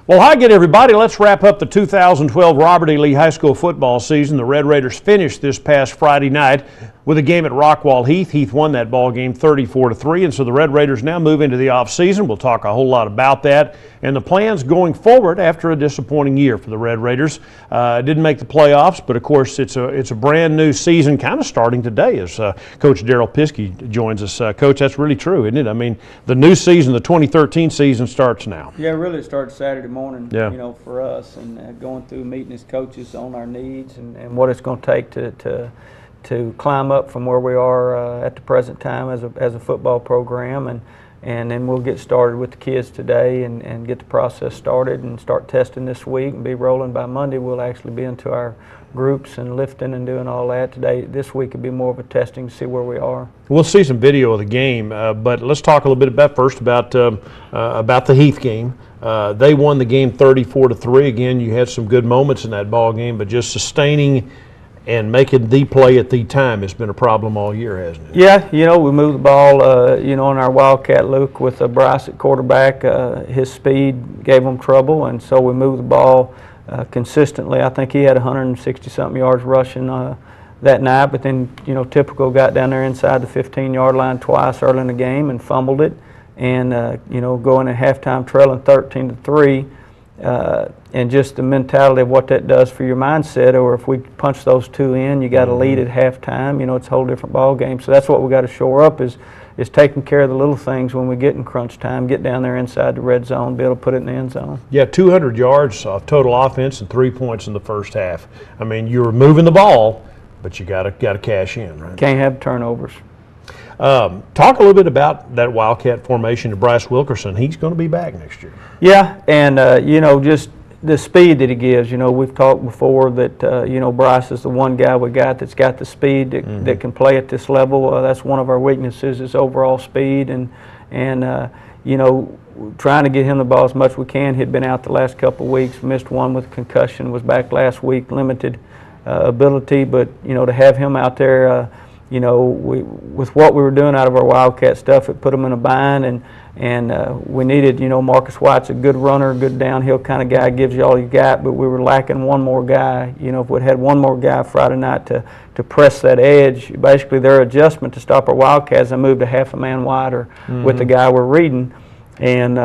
Well, hi again, everybody. Let's wrap up the 2012 Robert E. Lee High School football season. The Red Raiders finished this past Friday night with a game at Rockwall Heath. Heath won that ball game 34-3, and so the Red Raiders now move into the off-season. We'll talk a whole lot about that and the plans going forward after a disappointing year for the Red Raiders. Didn't make the playoffs, but of course it's a brand new season kind of starting today as Coach Darrell Piske joins us. Coach, that's really true, isn't it? I mean, the new season, the 2013 season starts now. Yeah, really it starts Saturday morning, yeah. You know, for us, and going through meeting as coaches on our needs and what it's going to take to climb up from where we are at the present time as a football program, and then we'll get started with the kids today and get the process started and start testing this week and be rolling by Monday. We'll actually be into our groups and lifting and doing all that today. This week will be more of a testing to see where we are. We'll see some video of the game, but let's talk a little bit about the Heath game. They won the game 34-3. Again, you had some good moments in that ball game, but just sustaining and making the play at the time has been a problem all year, hasn't it? Yeah, you know, we moved the ball, you know, in our Wildcat Luke with Bryce at quarterback. His speed gave him trouble, and so we moved the ball consistently. I think he had 160-something yards rushing that night, but then, you know, typical got down there inside the 15-yard line twice early in the game and fumbled it, and, you know, going at halftime trailing 13-3. And just the mentality of what that does for your mindset, or if we punch those two in, you got to lead at halftime. You know, it's a whole different ball game. So that's what we got to shore up is taking care of the little things when we get in crunch time. Get down there inside the red zone, be able to put it in the end zone. Yeah, 200 yards of total offense and 3 points in the first half. I mean, you're moving the ball, but you got to cash in, right? Can't have turnovers. Talk a little bit about that Wildcat formation to Bryce Wilkerson. He's going to be back next year. Yeah, and you know, just the speed that he gives. You know, we've talked before that you know, Bryce is the one guy we got that's got the speed that can play at this level. That's one of our weaknesses is overall speed, and you know, trying to get him the ball as much as we can. He'd been out the last couple of weeks, missed one with concussion, was back last week, limited ability, but you know, to have him out there. You know, with what we were doing out of our Wildcat stuff, it put them in a bind, and we needed, you know, Marcus White's a good runner, good downhill kind of guy, gives you all you got, but we were lacking one more guy. You know, if we'd had one more guy Friday night to press that edge, basically their adjustment to stop our Wildcats, they moved a half a man wider with the guy we're reading, and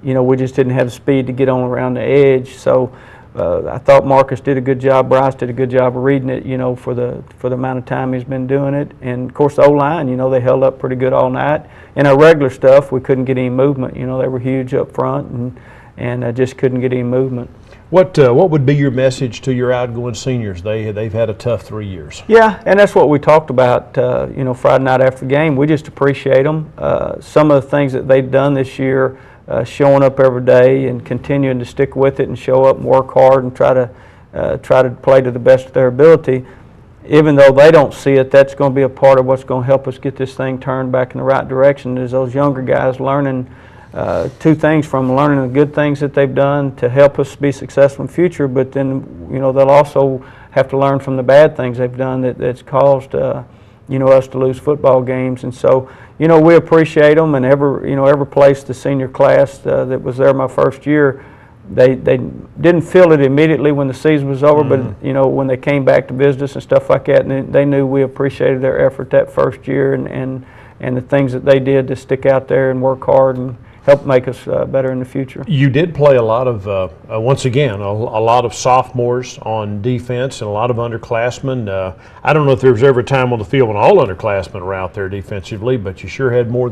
you know, we just didn't have the speed to get on around the edge, so I thought Marcus did a good job. Bryce did a good job of reading it, you know, for the amount of time he's been doing it. And of course, the O-line, you know, they held up pretty good all night. In our regular stuff, we couldn't get any movement. You know, they were huge up front, and just couldn't get any movement. What would be your message to your outgoing seniors? They've had a tough 3 years. Yeah, and that's what we talked about. You know, Friday night after the game, we just appreciate them. Some of the things that they've done this year. Showing up every day and continuing to stick with it and show up and work hard and try to play to the best of their ability. Even though they don't see it, that's going to be a part of what's going to help us get this thing turned back in the right direction. Is those younger guys learning two things from learning the good things that they've done to help us be successful in the future, but then, you know, they'll also have to learn from the bad things they've done that's caused you know, us to lose football games. And so, you know, we appreciate them, and every place the senior class that was there my first year, they didn't feel it immediately when the season was over, but you know, when they came back to visit us and stuff like that, and they knew we appreciated their effort that first year and the things that they did to stick out there and work hard and help make us better in the future. You did play a lot of, once again, a lot of sophomores on defense and a lot of underclassmen. I don't know if there was ever a time on the field when all underclassmen were out there defensively, but you sure had more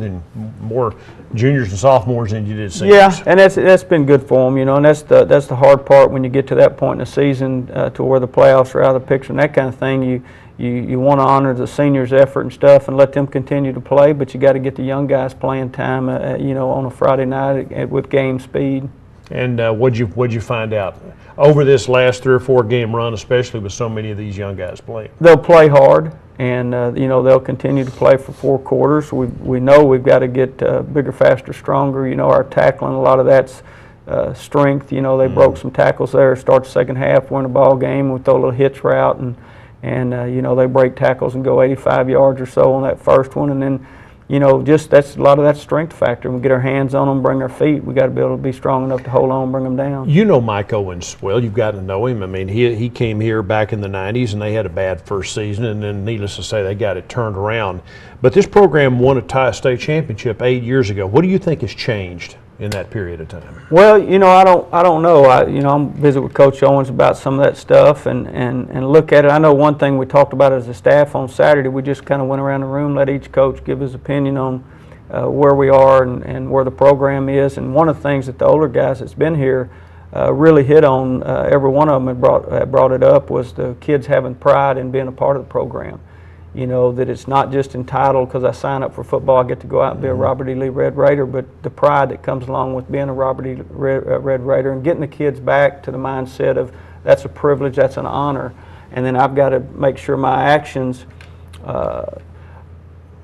juniors and sophomores than you did seniors. Yeah, and that's been good for them, you know, and that's the hard part when you get to that point in the season to where the playoffs are out of the picture and that kind of thing. You want to honor the seniors' effort and stuff and let them continue to play, but you got to get the young guys playing time, you know, on a Friday night with game speed. And what'd you find out over this last 3 or 4 game run, especially with so many of these young guys playing? They'll play hard, and you know, they'll continue to play for 4 quarters. We know we've got to get bigger, faster, stronger. You know, our tackling, a lot of that's strength. You know, they broke some tackles there. Start the second half, win a ball game. We throw a little hitch route and you know, they break tackles and go 85 yards or so on that first one, and then you know, just that's a lot of that strength factor. We get our hands on them, bring our feet. We got to be able to be strong enough to hold on, bring them down. You know Mike Owens well. You've got to know him. I mean, he came here back in the '90s, and they had a bad first season, and then needless to say, they got it turned around. But this program won a state championship 8 years ago. What do you think has changed in that period of time? Well, you know, I don't know. You know, I'm visit with Coach Owens about some of that stuff and look at it. I know one thing we talked about as a staff on Saturday. We just kind of went around the room, let each coach give his opinion on where we are and where the program is. And one of the things that the older guys that's been here really hit on, every one of them had brought it up, was the kids having pride in being a part of the program. You know, that it's not just entitled because I sign up for football, I get to go out and be a Robert E. Lee Red Raider, but the pride that comes along with being a Robert E. Red Raider and getting the kids back to the mindset of that's a privilege, that's an honor. And then I've got to make sure my actions,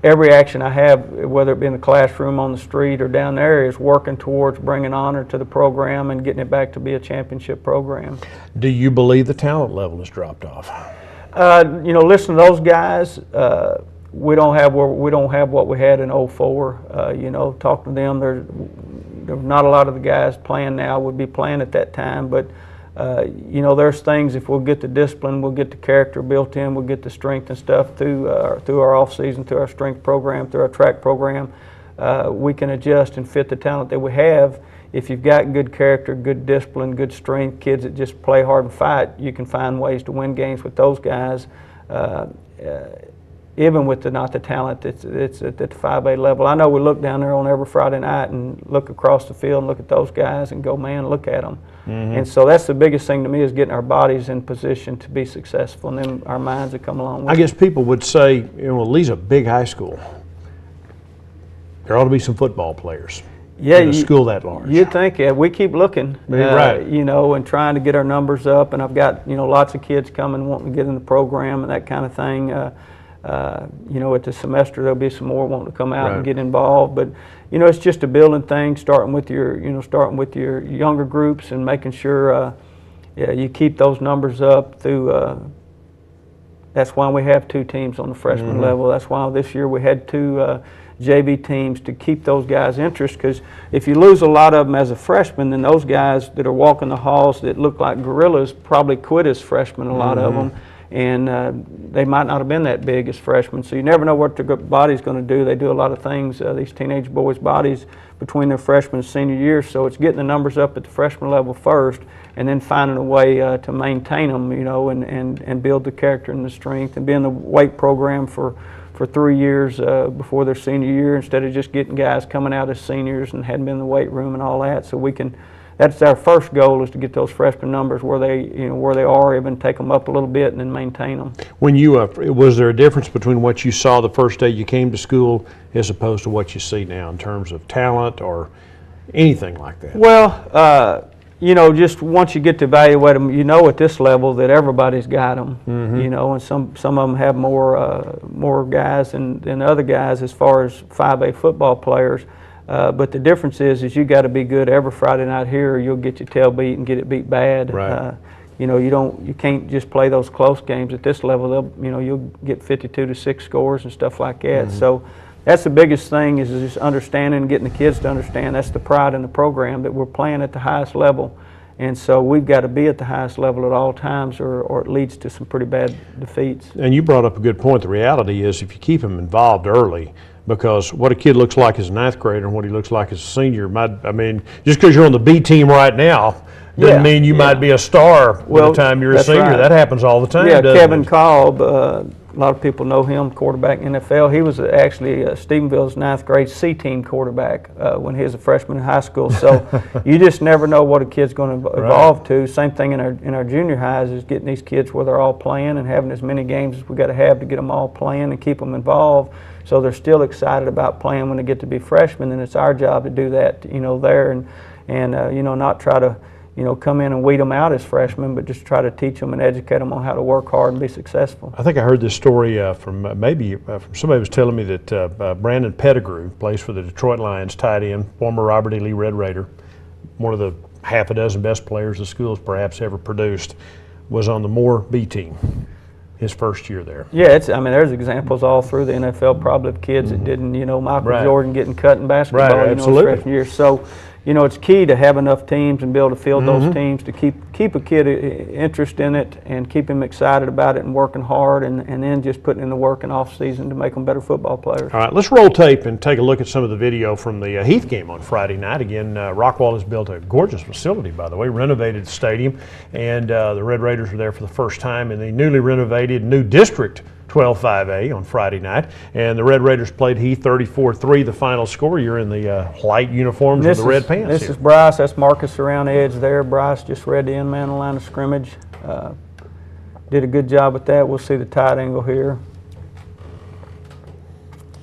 every action I have, whether it be in the classroom, on the street, or down there, is working towards bringing honor to the program and getting it back to be a championship program. Do you believe the talent level has dropped off? You know, listen to those guys. We don't have what we had in '04. You know, talk to them. There's not a lot of the guys playing now would be playing at that time. But you know, there's things, if we'll get the discipline, we'll get the character built in, we'll get the strength and stuff through our off season, through our strength program, through our track program. We can adjust and fit the talent that we have. If you've got good character, good discipline, good strength, kids that just play hard and fight, you can find ways to win games with those guys. Even with not the talent it's at the 5A level. I know we look down there on every Friday night and look across the field and look at those guys and go, man, look at them. And so that's the biggest thing to me, is getting our bodies in position to be successful, and then our minds that come along with I guess people would say, you know, Lee's a big high school. There ought to be some football players. Yeah, in a school that large. You'd think, yeah, we keep looking, right. You know, and trying to get our numbers up. And I've got, you know, lots of kids coming wanting to get in the program and that kind of thing. You know, at the semester there'll be some more wanting to come out and get involved. But you know, it's just a building thing, starting with your younger groups and making sure you keep those numbers up through. That's why we have 2 teams on the freshman level. That's why this year we had 2 JV teams, to keep those guys' interest, because if you lose a lot of them as a freshman, then those guys that are walking the halls that look like gorillas probably quit as freshmen, a lot of them, and they might not have been that big as freshmen. So you never know what their body's going to do. They do a lot of things, these teenage boys' bodies, between their freshman and senior year. So it's getting the numbers up at the freshman level first, and then finding a way to maintain them, you know, and build the character and the strength, and be in the weight program for 3 years before their senior year, instead of just getting guys coming out as seniors and hadn't been in the weight room and all that. So we can, that's our first goal, is to get those freshman numbers where they are, even take them up a little bit and then maintain them. When you was there a difference between what you saw the first day you came to school as opposed to what you see now in terms of talent or anything like that? Well, you know, just once you get to evaluate them, you know, at this level that everybody's got them. You know, and some of them have more guys than other guys as far as 5A football players. But the difference is you got to be good every Friday night here, or you'll get your tail beat and get it beat bad. Right. You know, you can't just play those close games at this level. You know, you'll get 52-6 scores and stuff like that. So that's the biggest thing, is just understanding and getting the kids to understand that's the pride in the program, that we're playing at the highest level. And so we've got to be at the highest level at all times, or it leads to some pretty bad defeats. And you brought up a good point. The reality is, if you keep them involved early, because what a kid looks like as a 9th grader and what he looks like as a senior, I mean, just because you're on the B team right now doesn't mean you might be a star by the time you're a senior. Right. That happens all the time. Yeah, Kevin Cobb, a lot of people know him, quarterback in the NFL. He was actually Stephenville's 9th grade C-team quarterback when he was a freshman in high school. So you just never know what a kid's going to evolve to. Same thing in our junior highs, is getting these kids where they're all playing and having as many games as we got to have to get them all playing and keep them involved, so they're still excited about playing when they get to be freshmen. And it's our job to do that, you know, there, and you know, not try to, you know, come in and weed them out as freshmen, but just try to teach them and educate them on how to work hard and be successful. I think I heard this story from somebody was telling me that Brandon Pettigrew, plays for the Detroit Lions, tight end, former Robert E. Lee Red Raider, one of the half a dozen best players the school's perhaps ever produced, was on the Moore B team. his first year there. Yeah, I mean, there's examples all through the NFL probably of kids that didn't, Michael Jordan getting cut in basketball, his freshman year. So, it's key to have enough teams and be able to field those teams to keep a kid interest in it and keep him excited about it and working hard and then just putting in the work in off season to make them better football players. All right, let's roll tape and take a look at some of the video from the Heath game on Friday night. Again, Rockwall has built a gorgeous facility, by the way, renovated the stadium, and the Red Raiders were there for the first time in the newly renovated new district 12-5A on Friday night, and the Red Raiders played Heath 34-3, the final score. You're in the white uniforms with the red pants. This is Bryce. That's Marcus around the edge there. Bryce just read the end man on the line of scrimmage. Did a good job with that. We'll see the tight angle here.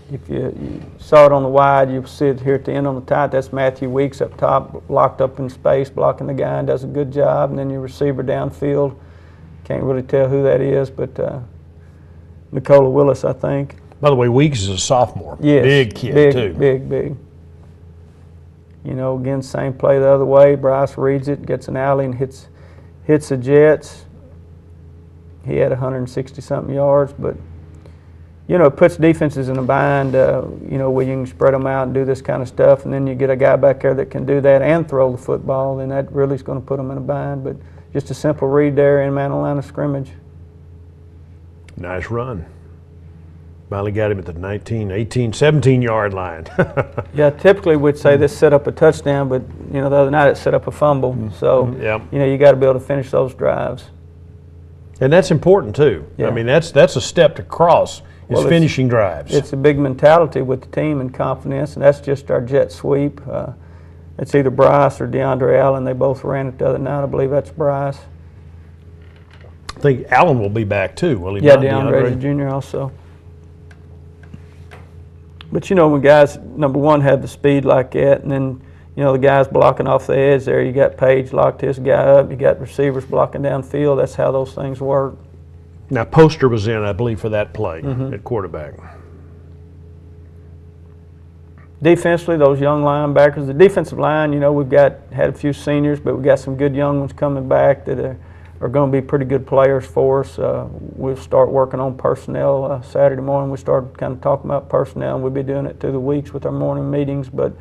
If you saw it on the wide, you'll see it here at the end on the tight. That's Matthew Weeks up top, locked up in space, blocking the guy, and does a good job. And then your receiver downfield. Can't really tell who that is, but Nicola Willis, I think. By the way, Weeks is a sophomore. Yes. Big kid, too. Big. Again, same play the other way. Bryce reads it, gets an alley, and hits the Jets. He had 160-something yards, but, it puts defenses in a bind, where you can spread them out and do this kind of stuff, and then you get a guy back there that can do that and throw the football, then that really is going to put them in a bind. But just a simple read there, in man on line of scrimmage. Nice run. Finally got him at the 19, 18, 17-yard line. Yeah, typically we'd say this set up a touchdown, but, the other night it set up a fumble. So, you got to be able to finish those drives. And that's important, too. Yeah. I mean, that's a step to cross, is finishing drives. It's a big mentality with the team and confidence, and that's just our jet sweep. It's either Bryce or DeAndre Allen. They both ran it the other night. I believe that's Bryce. I think Allen will be back too, will he? Yeah, DeAndre Jr. also. But when guys, number one, have the speed like that, and then the guys blocking off the edge there, you got Page locked his guy up, you got receivers blocking downfield. That's how those things work. Now Poster was in, I believe, for that play at quarterback. Defensively, those young linebackers, the defensive line, we've had a few seniors, but we've got some good young ones coming back that are going to be pretty good players for us. We'll start working on personnel Saturday morning. We started kind of talking about personnel, and we'll be doing it through the weeks with our morning meetings. But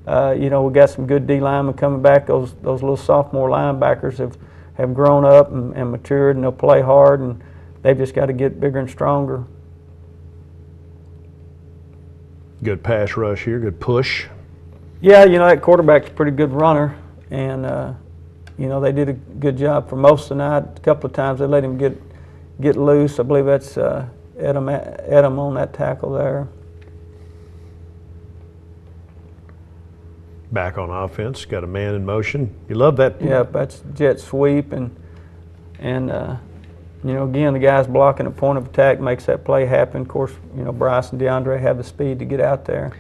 we've got some good D linemen coming back. Those little sophomore linebackers have grown up and matured, and they'll play hard, and they've just got to get bigger and stronger. Good pass rush here, good push. Yeah, that quarterback's a pretty good runner, and they did a good job for most of the night. A couple of times they let him get loose. I believe that's Edom on that tackle there. Back on offense, got a man in motion. You love that. Yeah, that's jet sweep, and again, the guys blocking at point of attack makes that play happen. Of course, Bryce and DeAndre have the speed to get out there.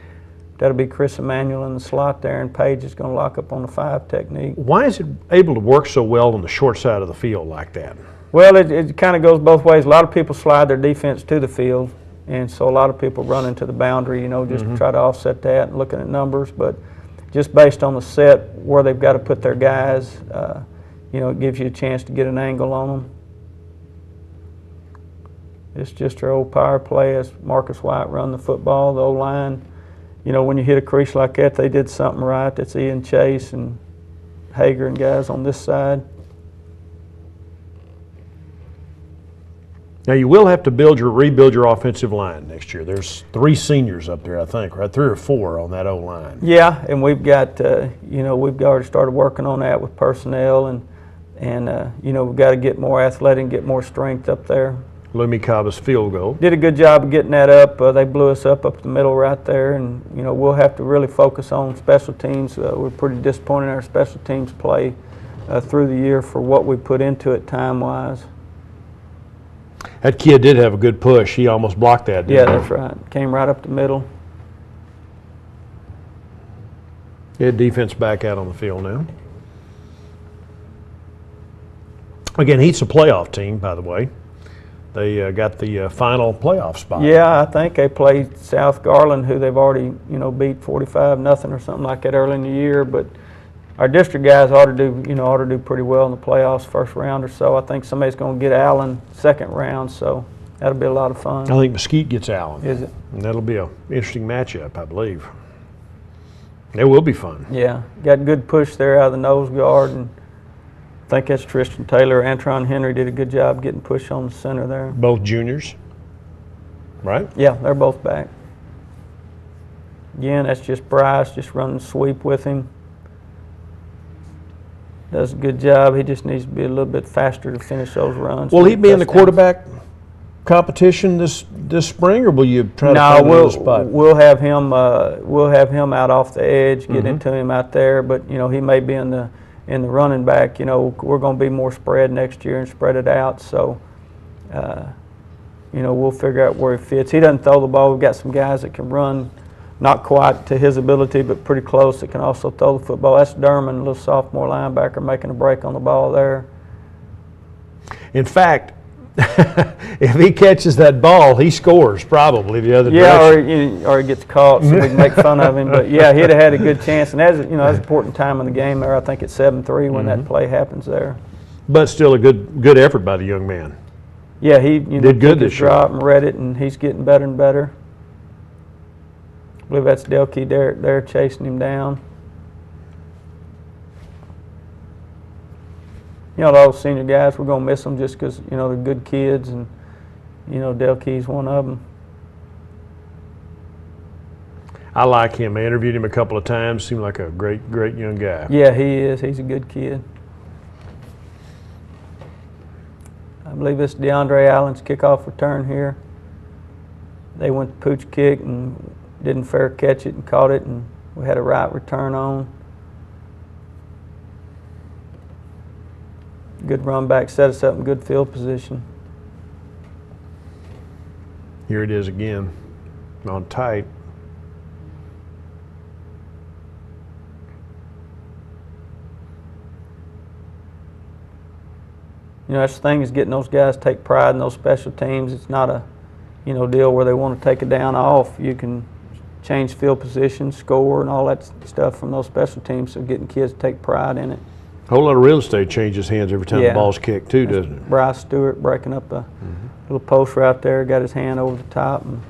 That'll be Chris Emmanuel in the slot there, and Page is going to lock up on the 5 technique. Why is it able to work so well on the short side of the field like that? Well, it kind of goes both ways. A lot of people slide their defense to the field, and so a lot of people run into the boundary, just to try to offset that and looking at numbers. But just based on the set where they've got to put their guys, it gives you a chance to get an angle on them. It's just our old power play as Marcus White run the football, the O-line. When you hit a crease like that, they did something right. That's Ian Chase and Hager and guys on this side. Now you will have to rebuild your offensive line next year. There's 3 seniors up there, I think, right? 3 or 4 on that O-line. Yeah, and we've got, we've already started working on that with personnel, and we've got to get more athletic, get more strength up there. Lumi Kava's field goal. Did a good job of getting that up. They blew us up the middle right there, and we'll have to really focus on special teams. We're pretty disappointed in our special teams play through the year for what we put into it time-wise. That kid did have a good push. He almost blocked that, didn't he? That's right. Came right up the middle. Yeah, defense back out on the field now. Again, Heath's a playoff team, by the way. They got the final playoff spot. Yeah, I think they played South Garland, who they've already, beat 45-0 or something like that early in the year. But our district guys ought to do pretty well in the playoffs, first round or so. I think somebody's going to get Allen second round, so that'll be a lot of fun. I think Mesquite gets Allen. Is it? And that'll be an interesting matchup, I believe. It will be fun. Yeah, got good push there out of the nose guard, and I think that's Tristan Taylor. Antron Henry did a good job getting push on the center there. Both juniors, right? Yeah, they're both back. Again, that's just Bryce, just running sweep with him. Does a good job. He just needs to be a little bit faster to finish those runs. Will he be in the quarterback competition this spring, or will you try to find another spot? We'll have him out off the edge, get into him out there. But he may be in the running back. We're going to be more spread next year and spread it out. So, we'll figure out where he fits. He doesn't throw the ball. We've got some guys that can run, not quite to his ability, but pretty close, that can also throw the football. That's Derman, a little sophomore linebacker, making a break on the ball there. In fact, if he catches that ball, he scores probably the other direction. Or he gets caught, so we can make fun of him. But yeah, he'd have had a good chance, and that's an important time in the game there. I think it's 7-3 when that play happens there. But still a good effort by the young man. Yeah, he did good this year. Drop and read it, and he's getting better and better. I believe that's Delkey there chasing him down. Those senior guys, we're going to miss them just because, they're good kids, and, Delkey's one of them. I like him. I interviewed him a couple of times. Seemed like a great young guy. Yeah, he is. He's a good kid. I believe it's DeAndre Allen's kickoff return here. They went to pooch kick and didn't fair catch it and caught it, and we had a right return on. Good run back, set us up in good field position. Here it is again, on tight. That's the thing, is getting those guys to take pride in those special teams. It's not a, deal where they want to take it down off. You can change field position, score, and all that stuff from those special teams. So getting kids to take pride in it. A whole lot of real estate changes hands every time the ball's kicked too, doesn't it? Bryce Stewart breaking up a little post right there, got his hand over the top and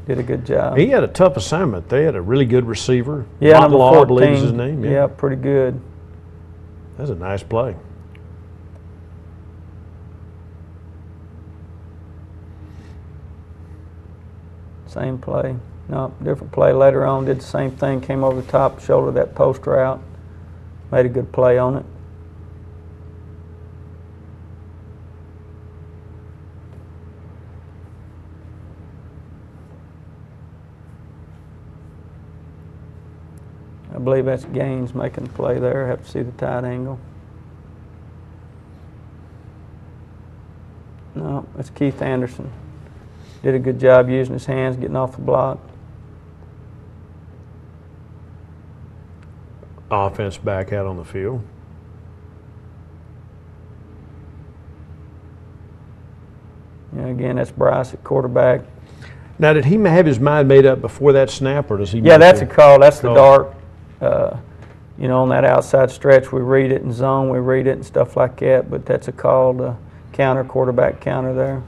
did a good job. He had a tough assignment. They had a really good receiver. Yeah, number 14. I believe is his name. Yeah, pretty good. That's a nice play. Same play. No, different play later on. Did the same thing, came over the top, shoulder that post route. Made a good play on it. I believe that's Gaines making the play there. Have to see the tight angle. No, that's Keith Anderson. Did a good job using his hands, getting off the block. Offense back out on the field. Yeah, again, that's Bryce at quarterback. Now, did he have his mind made up before that snap, or does he? Yeah, that's a call. That's the dart. On that outside stretch, we read it in zone, we read it and stuff like that. But that's a call to counter, quarterback counter there.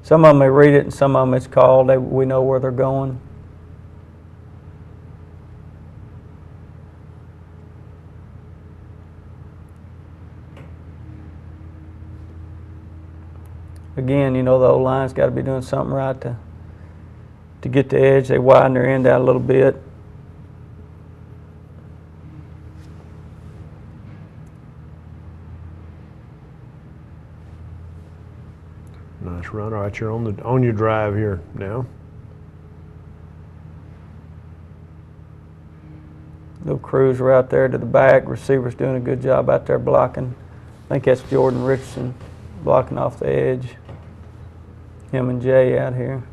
Some of them, they read it, and some of them it's called. We know where they're going. Again, the O-line's got to be doing something right to get the edge. They widen their end out a little bit. Nice run. All right, you're on your drive here now. Little cruiser out there to the back. Receiver's doing a good job out there blocking. I think that's Jordan Richardson blocking off the edge. Him and Jay out here.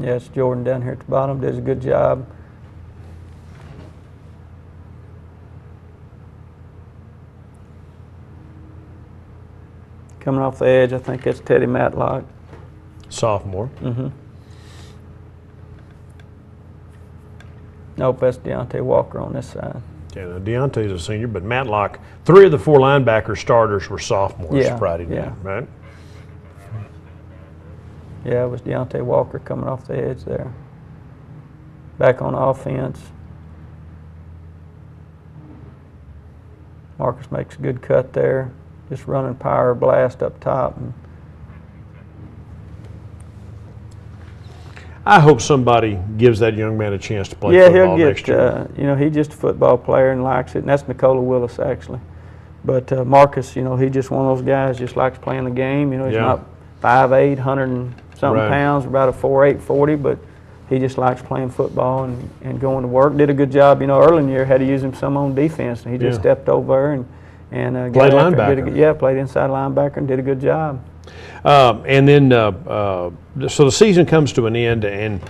Yeah, it's Jordan down here at the bottom. Does a good job. Coming off the edge, I think that's Teddy Matlock. Sophomore. Mm-hmm. Nope, that's Deontay Walker on this side. Yeah, now Deontay's a senior, but Matlock, 3 of the 4 linebacker starters were sophomores Friday night, right? Yeah, it was Deontay Walker coming off the edge there. Back on offense. Marcus makes a good cut there. Just running power blast up top. And I hope somebody gives that young man a chance to play yeah, football he'll next get, year. you know, he's just a football player and likes it, and that's Nicola Willis, actually. But Marcus, you know, he's just one of those guys, just likes playing the game. You know, he's not 5'8", 100 and something pounds, about a 4'8", 40, but he just likes playing football and going to work. Did a good job, you know, early in the year, had to use him some on defense, and he just stepped over and played linebacker. Played inside linebacker and did a good job. And then, so the season comes to an end, and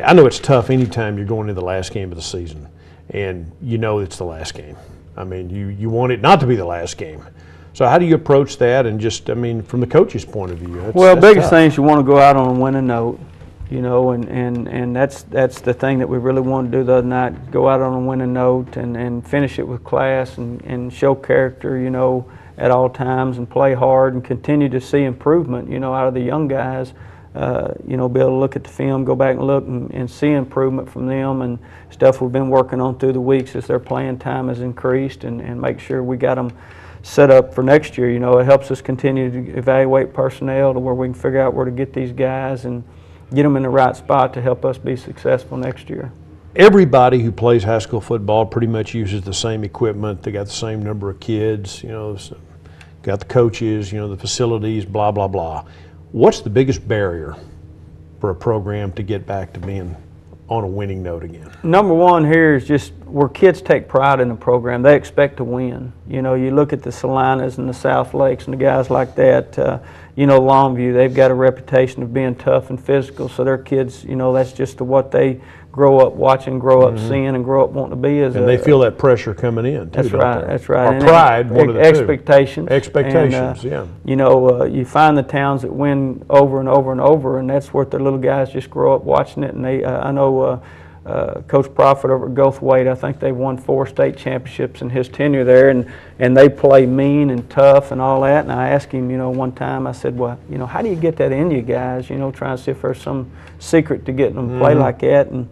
I know it's tough anytime you're going into the last game of the season, and you know it's the last game. I mean, you want it not to be the last game. So how do you approach that? And just, I mean, from the coach's point of view, well, biggest thing is you want to go out on a winning note, you know, and that's the thing that we really wanted to do the other night. Go out on a winning note and finish it with class and show character, you know, at all times, and play hard and continue to see improvement, you know, out of the young guys. You know, be able to look at the film, go back and look and see improvement from them and stuff we've been working on through the weeks as their playing time has increased, and make sure we got them set up for next year. You know, it helps us continue to evaluate personnel to where we can figure out where to get these guys and get them in the right spot to help us be successful next year. Everybody who plays high school football pretty much uses the same equipment. They got the same number of kids, you know, got the coaches, you know, the facilities, blah, blah, blah. What's the biggest barrier for a program to get back to being on a winning note again? Number one here is just where kids take pride in the program. They expect to win. You know, you look at the Salinas and the South Lakes and the guys like that, you know, Longview, they've got a reputation of being tough and physical, so their kids, you know, that's just what they grow up watching, grow up seeing, and grow up wanting to be as. And they feel that pressure coming in, too. That's right. That's right. Or pride, one of the expectations. Two. Expectations. And, you know, you find the towns that win over and over and over, and that's where the little guys just grow up watching it. And they, I know Coach Prophet over at Goldthwaite, I think they won 4 state championships in his tenure there, and they play mean and tough and all that. And I asked him, you know, one time, I said, well, you know, how do you get that in you guys? You know, trying to see if there's some secret to getting them to play like that. And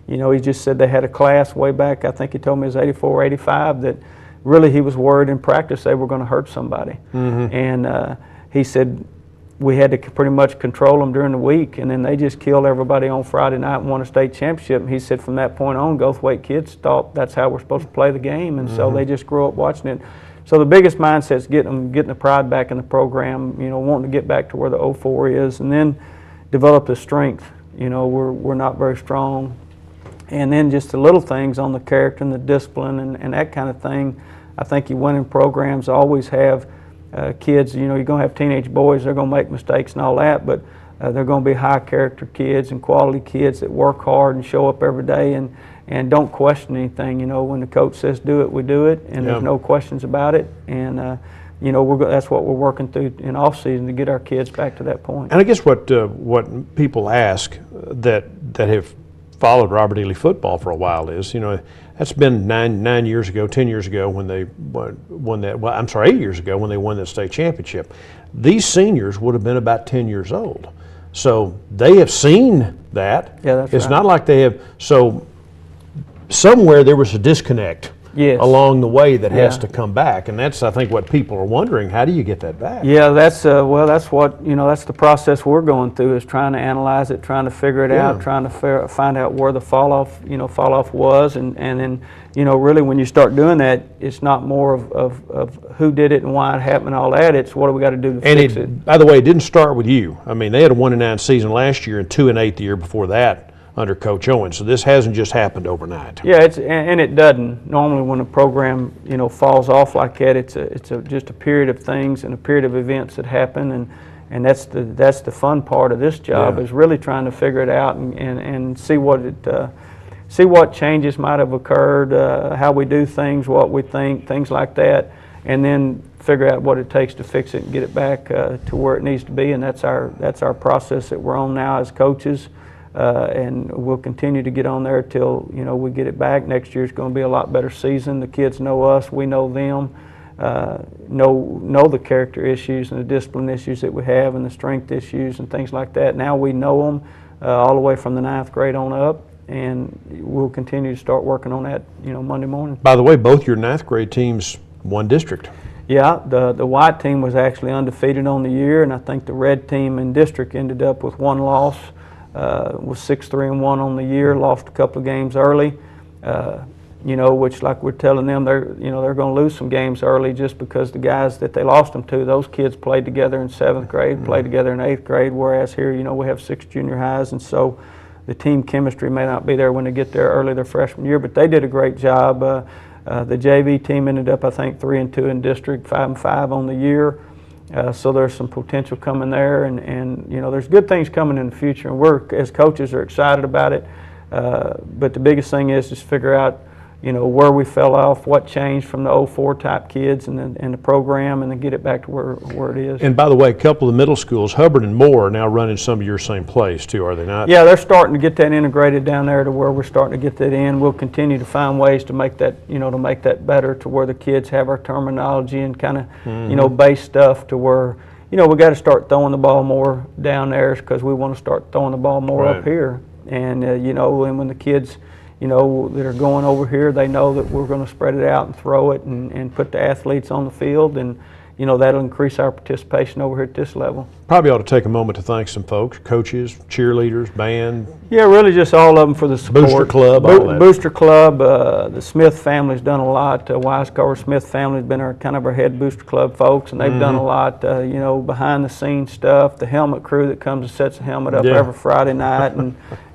you know, he just said they had a class way back, I think he told me it was 84, 85, that really he was worried in practice they were going to hurt somebody. And he said we had to pretty much control them during the week, and then they just killed everybody on Friday night and won a state championship. And he said from that point on, Goldthwaite kids thought that's how we're supposed to play the game, and so they just grew up watching it. So the biggest mindset is getting the pride back in the program, you know, wanting to get back to where the 04 is, and then develop the strength. You know, we're not very strong. And then just the little things on the character and the discipline and that kind of thing. I think you winning programs always have kids, you know, you're going to have teenage boys, they're going to make mistakes and all that, but they're going to be high character kids and quality kids that work hard and show up every day and don't question anything. You know, when the coach says do it, we do it, and there's no questions about it. And you know, that's what we're working through in off season to get our kids back to that point. And I guess what people ask that have followed Robert E. Lee football for a while is, you know, that's been 9 years ago, 10 years ago when they won that, well, I'm sorry, 8 years ago when they won that state championship. These seniors would have been about 10 years old. So they have seen that. Yeah, that's right. It's not like they have, so somewhere there was a disconnect along the way that has to come back, and that's, I think, what people are wondering. How do you get that back? Yeah, that's well, that's what, you know, that's the process we're going through, is trying to analyze it, trying to figure it out, trying to find out where the fall off was, and then, you know, really when you start doing that, it's not more of who did it and why it happened and all that. It's what do we got to do to fix it. By the way, it didn't start with you. I mean, they had a 1-9 season last year and 2-8 the year before that under Coach Owen. So this hasn't just happened overnight. Yeah, and it doesn't. Normally when a program, you know, falls off like that, it's just a period of things and a period of events that happen, and that's the fun part of this job, is really trying to figure it out and see what changes might have occurred, how we do things, what we think, things like that. and then figure out what it takes to fix it and get it back to where it needs to be. And that's our process that we're on now as coaches. And we'll continue to get on there till we get it back. Next year's going to be a lot better season. The kids know us, we know them, know the character issues and the discipline issues that we have and the strength issues and things like that. Now we know them all the way from the 9th grade on up, and we'll continue to start working on that Monday morning. By the way, both your 9th grade teams won district. Yeah, the white team was actually undefeated on the year, and I think the red team in district ended up with 1 loss. Was 6-3-1 on the year. Lost a couple of games early, which, like we're telling them, they're going to lose some games early just because the guys that they lost them to, those kids played together in 7th grade, played together in 8th grade. Whereas here, we have 6 junior highs, and so the team chemistry may not be there when they get there early their freshman year. But they did a great job. The JV team ended up, I think, 3-2 in district, 5-5 on the year. So there's some potential coming there, and there's good things coming in the future, and we're, as coaches, are excited about it. But the biggest thing is just figure out where we fell off, what changed from the 04 type kids and the program, and then get it back to where it is. And by the way, a couple of the middle schools, Hubbard and Moore, are now running some of your same plays too, are they not? Yeah, they're starting to get that integrated down there to where we're starting to get that in. We'll continue to find ways to make that to make that better, to where the kids have our terminology and kind of base stuff, to where we got to start throwing the ball more down there because we want to start throwing the ball more up here. And and when the kids that are going over here, they know that we're going to spread it out and throw it and put the athletes on the field, and that'll increase our participation over here at this level. Probably ought to take a moment to thank some folks, coaches, cheerleaders, band. Yeah, really just all of them for the support. Booster Club, all that. Booster Club, the Smith family's done a lot. Wisecar Smith family's been our head Booster Club folks, and they've done a lot, behind the scenes stuff. The helmet crew that comes and sets the helmet up every Friday night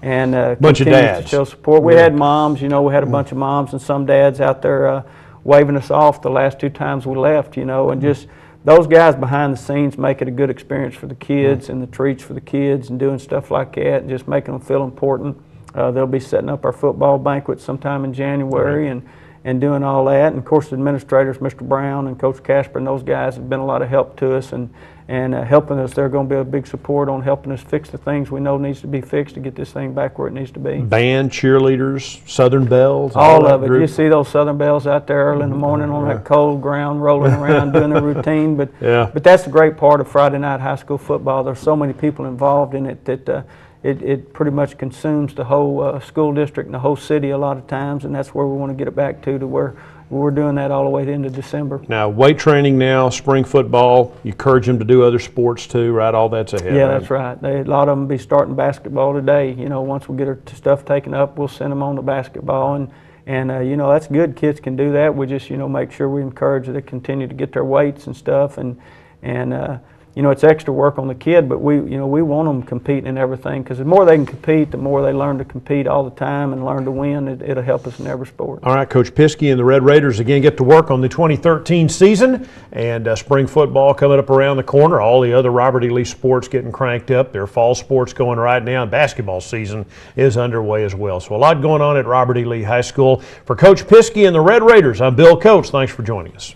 and bunch of dads to show support. We had moms, we had a bunch of moms and some dads out there waving us off the last 2 times we left, and just those guys behind the scenes make it a good experience for the kids and the treats for the kids and doing stuff like that and just making them feel important. They'll be setting up our football banquet sometime in January and doing all that. And of course, the administrators, Mr. Brown and Coach Casper, and those guys have been a lot of help to us and helping us. They're going to be a big support on helping us fix the things we know needs to be fixed to get this thing back where it needs to be. Band, cheerleaders, Southern Bells, all of it. Group. You see those Southern Bells out there early in the morning on that cold ground, rolling around doing their routine. But that's the great part of Friday night high school football. There's so many people involved in it that it pretty much consumes the whole school district and the whole city a lot of times, and that's where we want to get it back to where we're doing that all the way into December. Now, weight training now, spring football, you encourage them to do other sports too, right? All that's ahead. Yeah, right? That's right. A lot of them be starting basketball today. Once we get our stuff taken up, we'll send them on to basketball, and that's good. Kids can do that. We just make sure we encourage them to continue to get their weights and stuff, and it's extra work on the kid, but we want them competing in everything, because the more they can compete, the more they learn to compete all the time and learn to win. It'll help us in every sport. All right, Coach Piske and the Red Raiders again get to work on the 2013 season, and spring football coming up around the corner. All the other Robert E. Lee sports getting cranked up. There are fall sports going right now, and basketball season is underway as well. So a lot going on at Robert E. Lee High School. For Coach Piske and the Red Raiders, I'm Bill Coates. Thanks for joining us.